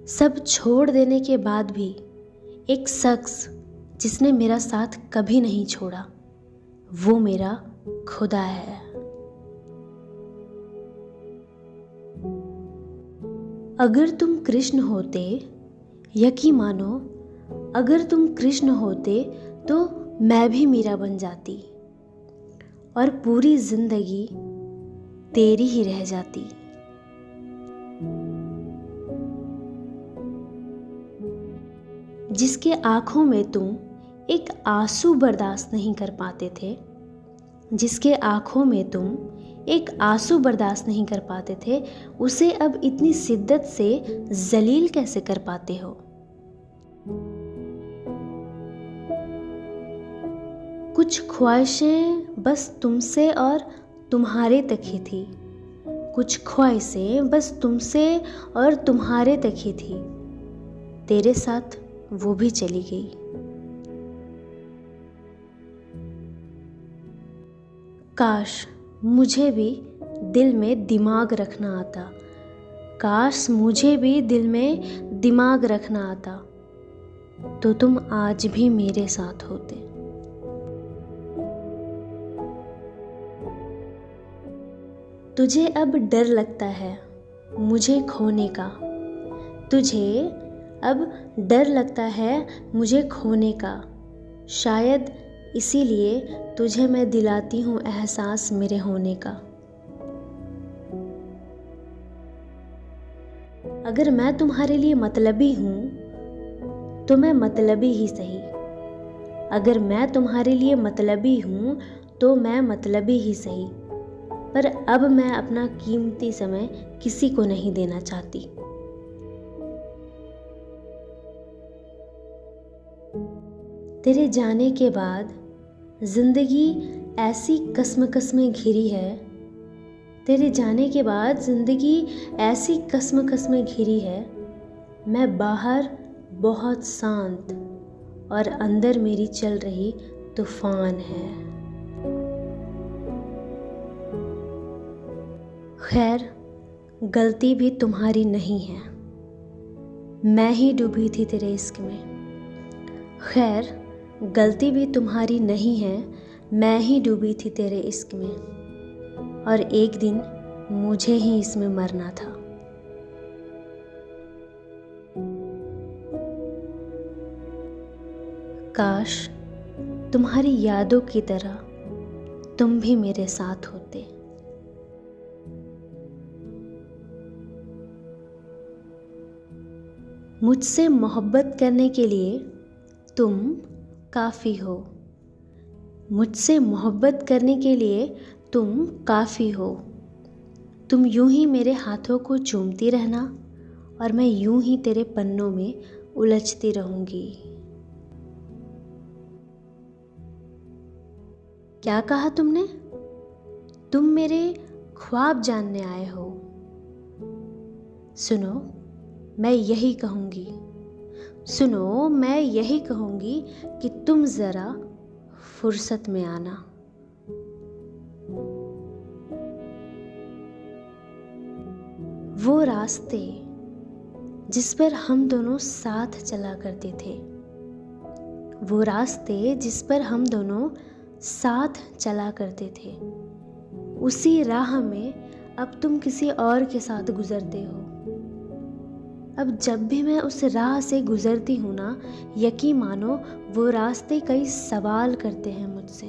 सब छोड़ देने के बाद भी एक शख्स जिसने मेरा साथ कभी नहीं छोड़ा, वो मेरा खुदा है। अगर तुम कृष्ण होते, यकीन मानो, अगर तुम कृष्ण होते तो मैं भी मीरा बन जाती और पूरी जिंदगी तेरी ही रह जाती। जिसके आंखों में तुम एक आंसू बर्दाश्त नहीं कर पाते थे, जिसके आंखों में तुम एक आंसू बर्दाश्त नहीं कर पाते थे, उसे अब इतनी शिद्दत से जलील कैसे कर पाते हो? कुछ ख्वाहिशें बस तुमसे और तुम्हारे तक ही थी, कुछ ख्वाहिशें बस तुमसे और तुम्हारे तक ही थी। तेरे साथ वो भी चली गई। काश मुझे भी दिल में दिमाग रखना आता, काश मुझे भी दिल में दिमाग रखना आता, तो तुम आज भी मेरे साथ होते। तुझे अब डर लगता है मुझे खोने का, तुझे अब डर लगता है मुझे खोने का, शायद इसीलिए तुझे मैं दिलाती हूँ एहसास मेरे होने का। अगर मैं तुम्हारे लिए मतलबी हूँ तो मैं मतलबी ही सही, अगर मैं तुम्हारे लिए मतलबी हूँ तो मैं मतलबी ही सही, पर अब मैं अपना कीमती समय किसी को नहीं देना चाहती। तेरे जाने के बाद जिंदगी ऐसी कसम घिरी है, तेरे जाने के बाद जिंदगी ऐसी कसम घिरी है, मैं बाहर बहुत शांत और अंदर मेरी चल रही तूफान है। खैर गलती भी तुम्हारी नहीं है, मैं ही डूबी थी तेरे इश्क में। खैर गलती भी तुम्हारी नहीं है, मैं ही डूबी थी तेरे इश्क में, और एक दिन मुझे ही इसमें मरना था। काश तुम्हारी यादों की तरह तुम भी मेरे साथ होते। मुझसे मोहब्बत करने के लिए तुम काफ़ी हो, मुझसे मोहब्बत करने के लिए तुम काफ़ी हो। तुम यूं ही मेरे हाथों को चूमती रहना और मैं यूं ही तेरे पन्नों में उलझती रहूंगी। क्या कहा तुमने? तुम मेरे ख्वाब जानने आए हो। सुनो मैं यही कहूंगी, सुनो मैं यही कहूंगी कि तुम ज़रा फुर्सत में आना। वो रास्ते जिस पर हम दोनों साथ चला करते थे, वो रास्ते जिस पर हम दोनों साथ चला करते थे, उसी राह में अब तुम किसी और के साथ गुजरते हो। अब जब भी मैं उस राह से गुजरती हूँ ना, यकीन मानो वो रास्ते कई सवाल करते हैं मुझसे।